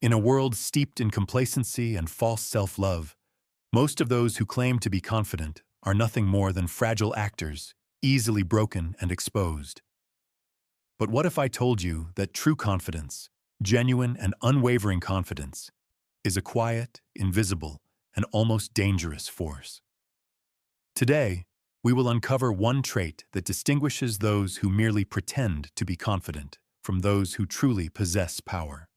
In a world steeped in complacency and false self-love, most of those who claim to be confident are nothing more than fragile actors, easily broken and exposed. But what if I told you that true confidence, genuine and unwavering confidence, is a quiet, invisible, and almost dangerous force? Today, we will uncover one trait that distinguishes those who merely pretend to be confident from those who truly possess power.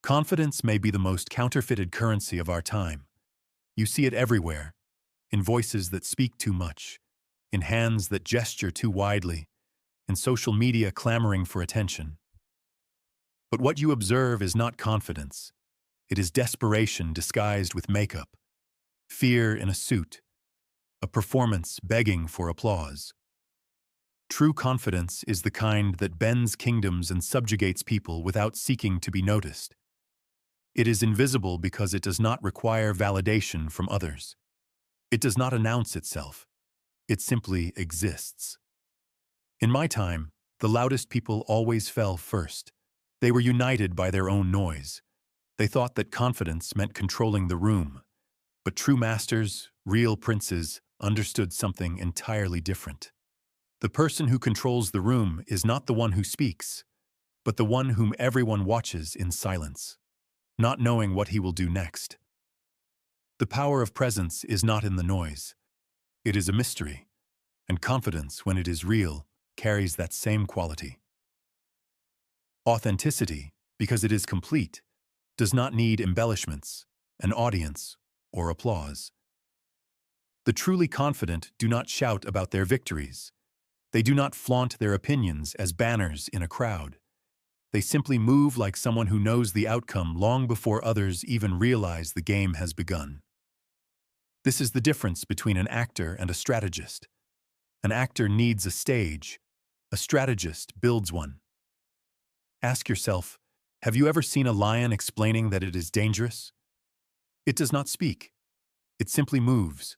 Confidence may be the most counterfeited currency of our time. You see it everywhere, in voices that speak too much, in hands that gesture too widely, in social media clamoring for attention. But what you observe is not confidence. It is desperation disguised with makeup, fear in a suit, a performance begging for applause. True confidence is the kind that bends kingdoms and subjugates people without seeking to be noticed. It is invisible because it does not require validation from others. It does not announce itself. It simply exists. In my time, the loudest people always fell first. They were united by their own noise. They thought that confidence meant controlling the room. But true masters, real princes, understood something entirely different. The person who controls the room is not the one who speaks, but the one whom everyone watches in silence, not knowing what he will do next. The power of presence is not in the noise. It is a mystery, and confidence, when it is real, carries that same quality. Authenticity, because it is complete, does not need embellishments, an audience, or applause. The truly confident do not shout about their victories. They do not flaunt their opinions as banners in a crowd. They simply move like someone who knows the outcome long before others even realize the game has begun. This is the difference between an actor and a strategist. An actor needs a stage. A strategist builds one. Ask yourself, have you ever seen a lion explaining that it is dangerous? It does not speak. It simply moves,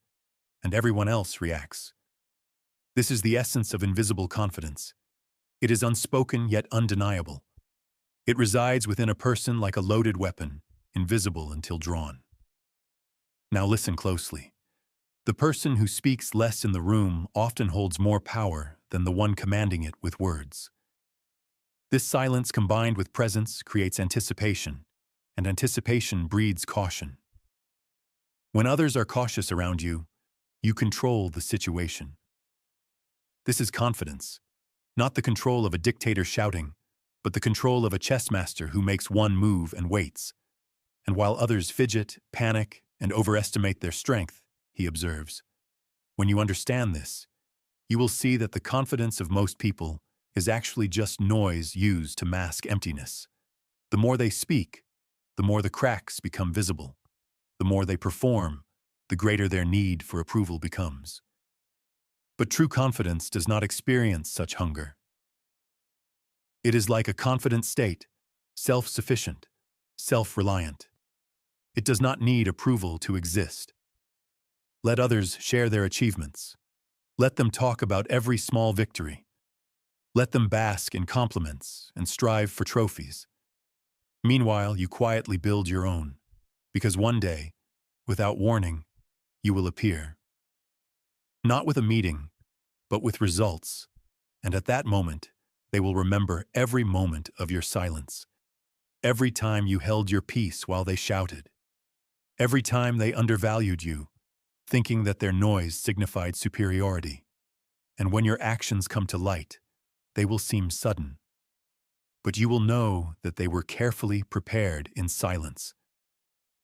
and everyone else reacts. This is the essence of invisible confidence. It is unspoken yet undeniable. It resides within a person like a loaded weapon, invisible until drawn. Now listen closely. The person who speaks less in the room often holds more power than the one commanding it with words. This silence combined with presence creates anticipation, and anticipation breeds caution. When others are cautious around you, you control the situation. This is confidence, not the control of a dictator shouting, but the control of a chess master who makes one move and waits. And while others fidget, panic, and overestimate their strength, he observes. When you understand this, you will see that the confidence of most people is actually just noise used to mask emptiness. The more they speak, the more the cracks become visible. The more they perform, the greater their need for approval becomes. But true confidence does not experience such hunger. It is like a confident state, self-sufficient, self-reliant. It does not need approval to exist. Let others share their achievements. Let them talk about every small victory. Let them bask in compliments and strive for trophies. Meanwhile, you quietly build your own, because one day, without warning, you will appear. Not with a meeting, but with results. And at that moment, they will remember every moment of your silence. Every time you held your peace while they shouted. Every time they undervalued you, thinking that their noise signified superiority. And when your actions come to light, they will seem sudden. But you will know that they were carefully prepared in silence.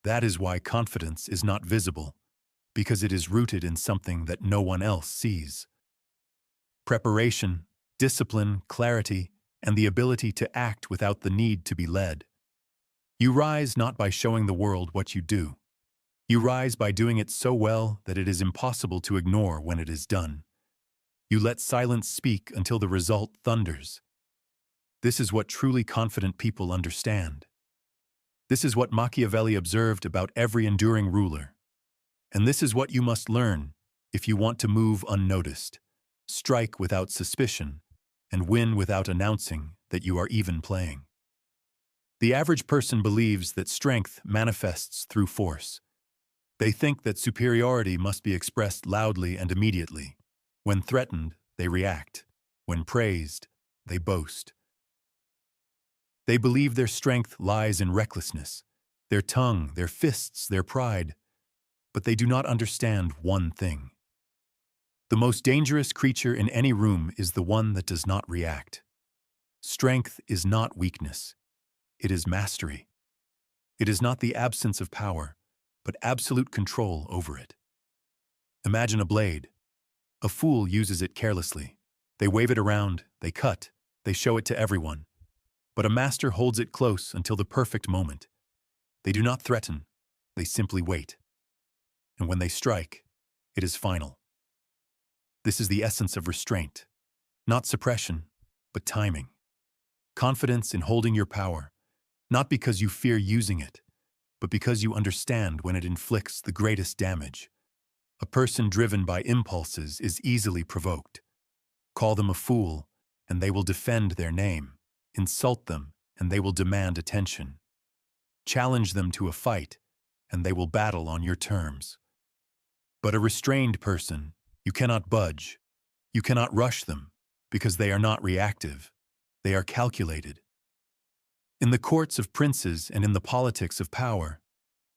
That is why confidence is not visible, because it is rooted in something that no one else sees. Preparation, discipline, clarity, and the ability to act without the need to be led. You rise not by showing the world what you do. You rise by doing it so well that it is impossible to ignore when it is done. You let silence speak until the result thunders. This is what truly confident people understand. This is what Machiavelli observed about every enduring ruler. And this is what you must learn if you want to move unnoticed, strike without suspicion, and win without announcing that you are even playing. The average person believes that strength manifests through force. They think that superiority must be expressed loudly and immediately. When threatened, they react. When praised, they boast. They believe their strength lies in recklessness, their tongue, their fists, their pride. But they do not understand one thing. The most dangerous creature in any room is the one that does not react. Strength is not weakness. It is mastery. It is not the absence of power, but absolute control over it. Imagine a blade. A fool uses it carelessly. They wave it around, they cut, they show it to everyone. But a master holds it close until the perfect moment. They do not threaten, they simply wait. And when they strike, it is final. This is the essence of restraint, not suppression, but timing. Confidence in holding your power, not because you fear using it, but because you understand when it inflicts the greatest damage. A person driven by impulses is easily provoked. Call them a fool, and they will defend their name. Insult them, and they will demand attention. Challenge them to a fight, and they will battle on your terms. But a restrained person, you cannot budge. You cannot rush them, because they are not reactive. They are calculated. In the courts of princes and in the politics of power,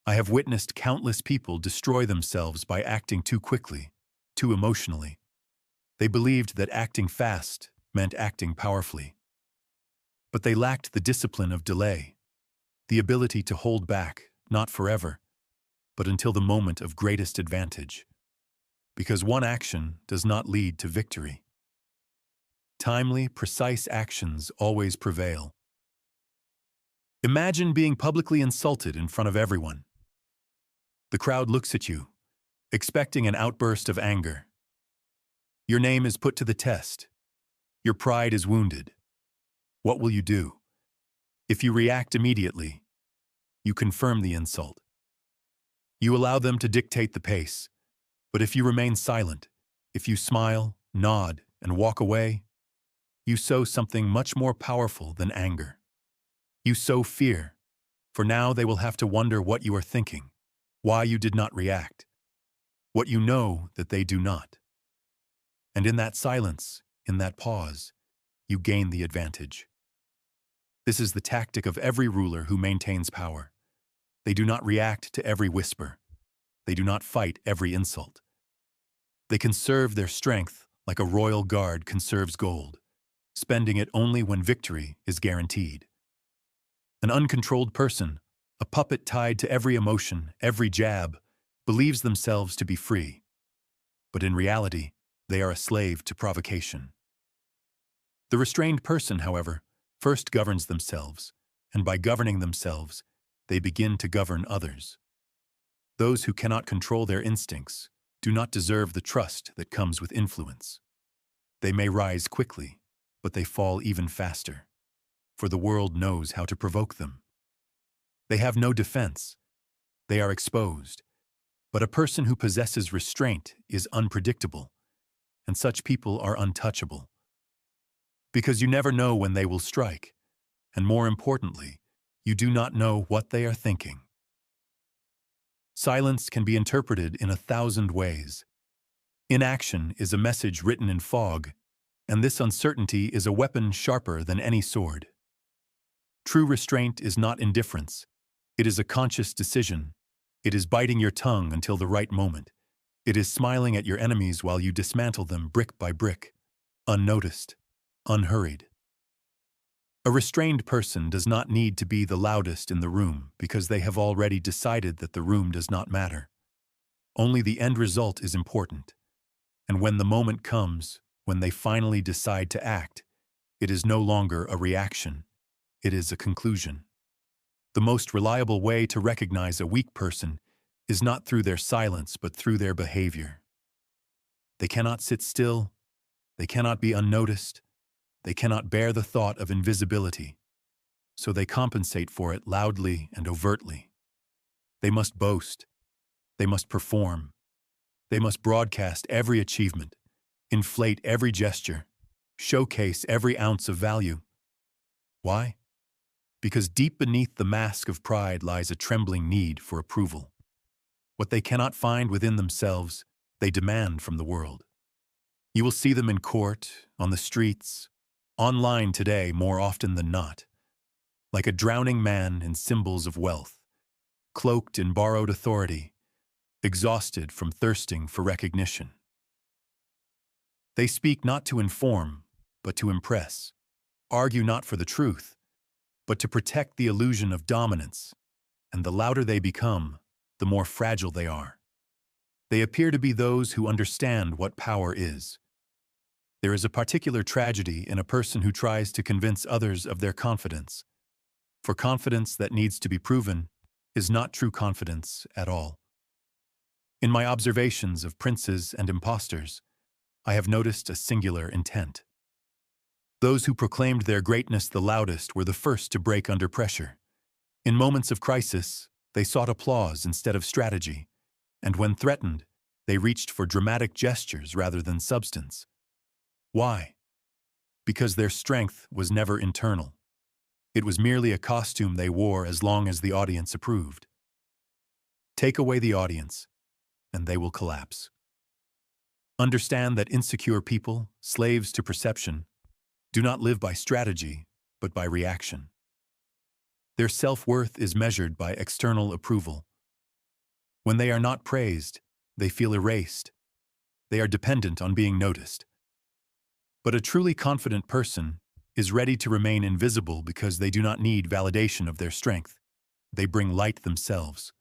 I have witnessed countless people destroy themselves by acting too quickly, too emotionally. They believed that acting fast meant acting powerfully. But they lacked the discipline of delay, the ability to hold back, not forever, but until the moment of greatest advantage. Because one action does not lead to victory. Timely, precise actions always prevail. Imagine being publicly insulted in front of everyone. The crowd looks at you, expecting an outburst of anger. Your name is put to the test. Your pride is wounded. What will you do? If you react immediately, you confirm the insult. You allow them to dictate the pace. But if you remain silent, if you smile, nod, and walk away, you sow something much more powerful than anger. You sow fear, for now they will have to wonder what you are thinking, why you did not react, what you know that they do not. And in that silence, in that pause, you gain the advantage. This is the tactic of every ruler who maintains power. They do not react to every whisper. They do not fight every insult. They conserve their strength like a royal guard conserves gold, spending it only when victory is guaranteed. An uncontrolled person, a puppet tied to every emotion, every jab, believes themselves to be free. But in reality, they are a slave to provocation. The restrained person, however, first governs themselves, and by governing themselves, they begin to govern others. Those who cannot control their instincts do not deserve the trust that comes with influence. They may rise quickly, but they fall even faster, for the world knows how to provoke them. They have no defense. They are exposed. But a person who possesses restraint is unpredictable, and such people are untouchable. Because you never know when they will strike, and more importantly, you do not know what they are thinking. Silence can be interpreted in 1,000 ways. Inaction is a message written in fog, and this uncertainty is a weapon sharper than any sword. True restraint is not indifference. It is a conscious decision. It is biting your tongue until the right moment. It is smiling at your enemies while you dismantle them brick by brick, unnoticed, unhurried. A restrained person does not need to be the loudest in the room because they have already decided that the room does not matter. Only the end result is important. And when the moment comes, when they finally decide to act, it is no longer a reaction. It is a conclusion. The most reliable way to recognize a weak person is not through their silence but through their behavior. They cannot sit still. They cannot be unnoticed. They cannot bear the thought of invisibility, so they compensate for it loudly and overtly. They must boast. They must perform. They must broadcast every achievement, inflate every gesture, showcase every ounce of value. Why? because deep beneath the mask of pride lies a trembling need for approval. What they cannot find within themselves, they demand from the world. You will see them in court, on the streets, online today more often than not, like a drowning man in symbols of wealth, cloaked in borrowed authority, exhausted from thirsting for recognition. They speak not to inform, but to impress, argue not for the truth, but to protect the illusion of dominance, and the louder they become, the more fragile they are. They appear to be those who understand what power is. There is a particular tragedy in a person who tries to convince others of their confidence, for confidence that needs to be proven is not true confidence at all. In my observations of princes and impostors, I have noticed a singular intent. Those who proclaimed their greatness the loudest were the first to break under pressure. In moments of crisis, they sought applause instead of strategy, and when threatened, they reached for dramatic gestures rather than substance. Why? Because their strength was never internal. It was merely a costume they wore as long as the audience approved. Take away the audience, and they will collapse. Understand that insecure people, slaves to perception, do not live by strategy, but by reaction. Their self-worth is measured by external approval. When they are not praised, they feel erased. They are dependent on being noticed. But a truly confident person is ready to remain invisible because they do not need validation of their strength. They bring light themselves.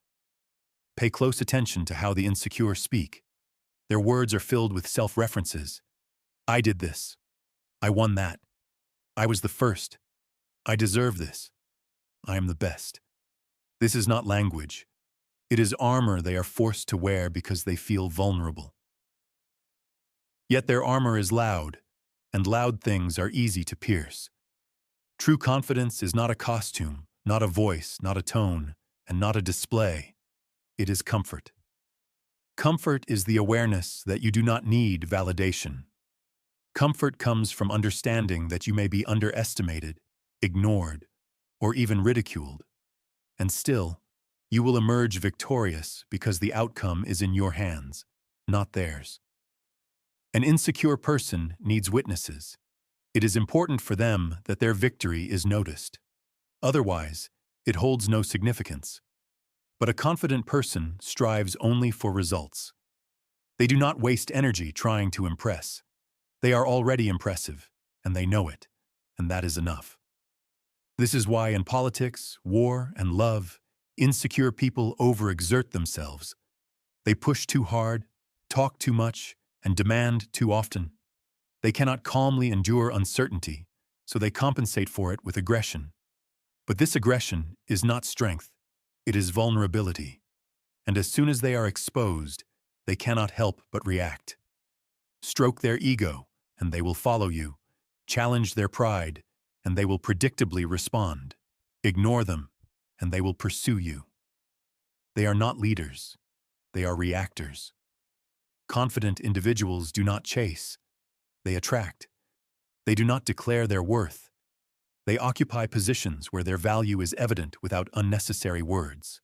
Pay close attention to how the insecure speak. Their words are filled with self-references. I did this. I won that. I was the first. I deserve this. I am the best. This is not language. It is armor they are forced to wear because they feel vulnerable. Yet their armor is loud, and loud things are easy to pierce. True confidence is not a costume, not a voice, not a tone, and not a display. It is comfort. Comfort is the awareness that you do not need validation. Comfort comes from understanding that you may be underestimated, ignored, or even ridiculed. And still, you will emerge victorious because the outcome is in your hands, not theirs. An insecure person needs witnesses. It is important for them that their victory is noticed. Otherwise, it holds no significance. But a confident person strives only for results. They do not waste energy trying to impress. They are already impressive, and they know it, and that is enough. This is why in politics, war, and love, insecure people overexert themselves. They push too hard, talk too much, and demand too often. They cannot calmly endure uncertainty, so they compensate for it with aggression. But this aggression is not strength, it is vulnerability. And as soon as they are exposed, they cannot help but react. Stroke their ego, and they will follow you. Challenge their pride, and they will predictably respond. Ignore them, and they will pursue you. They are not leaders. They are reactors. Confident individuals do not chase. They attract. They do not declare their worth. They occupy positions where their value is evident without unnecessary words.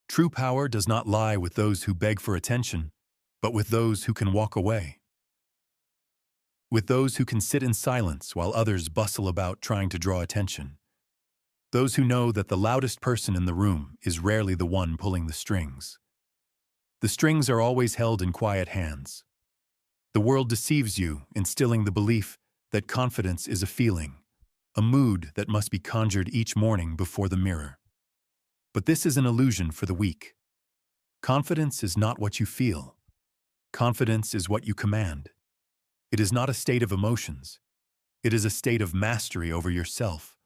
True power does not lie with those who beg for attention, but with those who can walk away. With those who can sit in silence while others bustle about trying to draw attention. Those who know that the loudest person in the room is rarely the one pulling the strings. The strings are always held in quiet hands. The world deceives you, instilling the belief that confidence is a feeling, a mood that must be conjured each morning before the mirror. But this is an illusion for the weak. Confidence is not what you feel. Confidence is what you command. It is not a state of emotions. It is a state of mastery over yourself,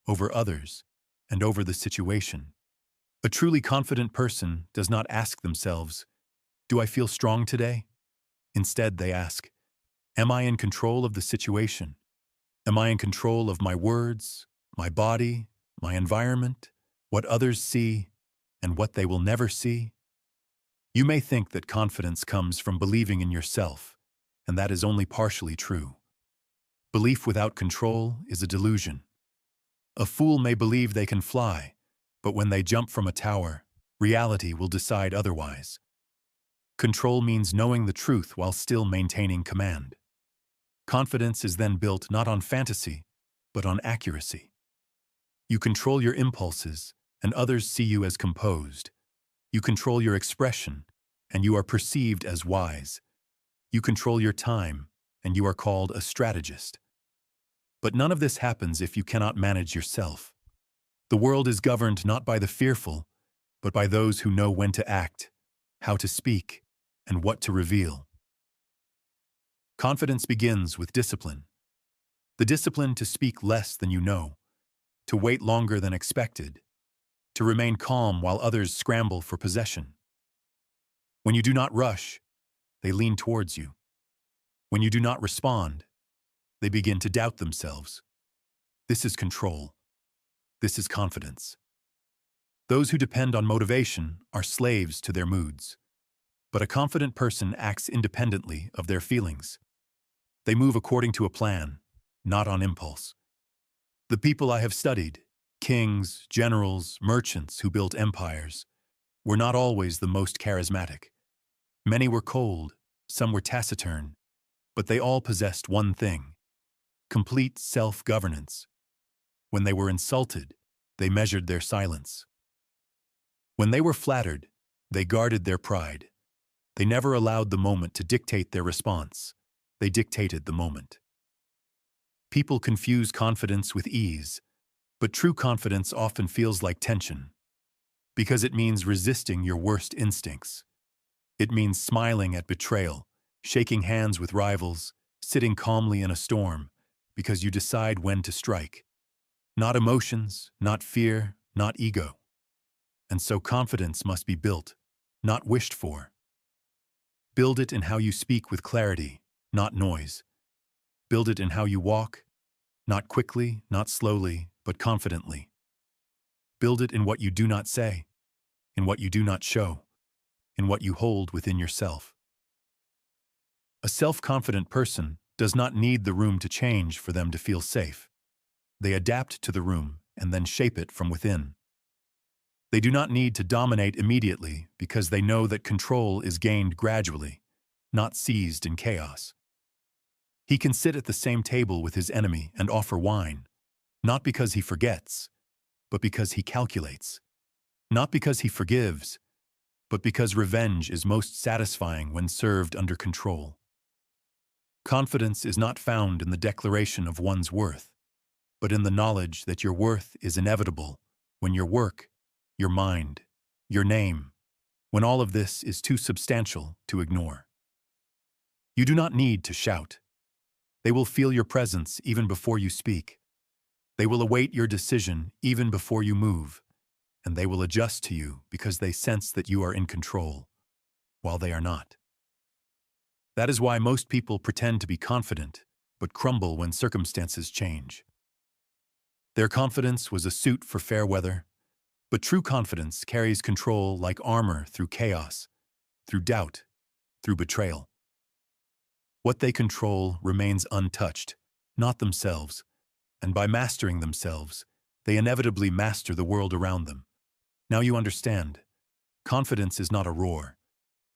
over others, and over the situation. A truly confident person does not ask themselves, "Do I feel strong today?" Instead, they ask, "Am I in control of the situation? Am I in control of my words, my body, my environment, what others see, and what they will never see?" You may think that confidence comes from believing in yourself, and that is only partially true. Belief without control is a delusion. A fool may believe they can fly, but when they jump from a tower, reality will decide otherwise. Control means knowing the truth while still maintaining command. Confidence is then built not on fantasy, but on accuracy. You control your impulses, and others see you as composed. You control your expression, and you are perceived as wise. You control your time, and you are called a strategist. But none of this happens if you cannot manage yourself. The world is governed not by the fearful, but by those who know when to act, how to speak, and what to reveal. Confidence begins with discipline. The discipline to speak less than you know, to wait longer than expected, to remain calm while others scramble for possession. When you do not rush, they lean towards you. When you do not respond, they begin to doubt themselves. This is control. This is confidence. Those who depend on motivation are slaves to their moods. But a confident person acts independently of their feelings. They move according to a plan, not on impulse. The people I have studied, kings, generals, merchants who built empires, were not always the most charismatic. Many were cold, some were taciturn, but they all possessed one thing: complete self-governance. When they were insulted, they measured their silence. When they were flattered, they guarded their pride. They never allowed the moment to dictate their response. They dictated the moment. People confuse confidence with ease, but true confidence often feels like tension, because it means resisting your worst instincts. It means smiling at betrayal, shaking hands with rivals, sitting calmly in a storm, because you decide when to strike. Not emotions, not fear, not ego. And so confidence must be built, not wished for. Build it in how you speak with clarity, not noise. Build it in how you walk, not quickly, not slowly, but confidently. Build it in what you do not say, in what you do not show, in what you hold within yourself. A self-confident person does not need the room to change for them to feel safe. They adapt to the room and then shape it from within. They do not need to dominate immediately because they know that control is gained gradually, not seized in chaos. He can sit at the same table with his enemy and offer wine, not because he forgets, but because he calculates. Not because he forgives, but because revenge is most satisfying when served under control. Confidence is not found in the declaration of one's worth, but in the knowledge that your worth is inevitable when your work, your mind, your name, when all of this is too substantial to ignore. You do not need to shout. They will feel your presence even before you speak. They will await your decision even before you move, and they will adjust to you because they sense that you are in control, while they are not. That is why most people pretend to be confident, but crumble when circumstances change. Their confidence was a suit for fair weather, but true confidence carries control like armor through chaos, through doubt, through betrayal. What they control remains untouched, not themselves, and by mastering themselves, they inevitably master the world around them. Now you understand. Confidence is not a roar.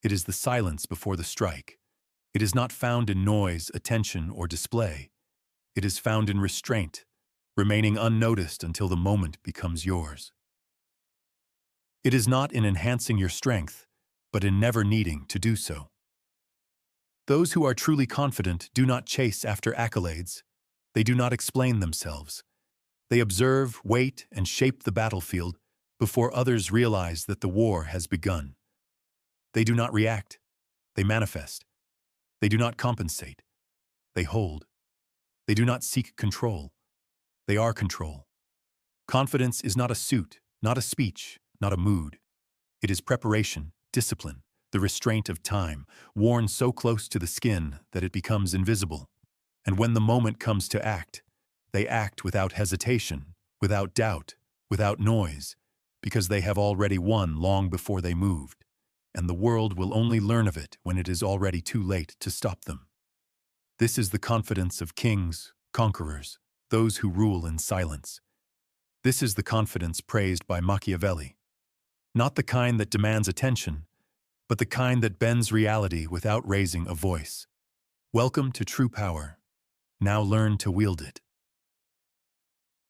It is the silence before the strike. It is not found in noise, attention, or display. It is found in restraint, remaining unnoticed until the moment becomes yours. It is not in enhancing your strength, but in never needing to do so. Those who are truly confident do not chase after accolades. They do not explain themselves. They observe, wait, and shape the battlefield before others realize that the war has begun. They do not react. They manifest. They do not compensate. They hold. They do not seek control. They are control. Confidence is not a suit, not a speech, not a mood. It is preparation, discipline, the restraint of time, worn so close to the skin that it becomes invisible. And when the moment comes to act, they act without hesitation, without doubt, without noise, because they have already won long before they moved, and the world will only learn of it when it is already too late to stop them. This is the confidence of kings, conquerors, those who rule in silence. This is the confidence praised by Machiavelli. Not the kind that demands attention, but the kind that bends reality without raising a voice. Welcome to true power. Now learn to wield it.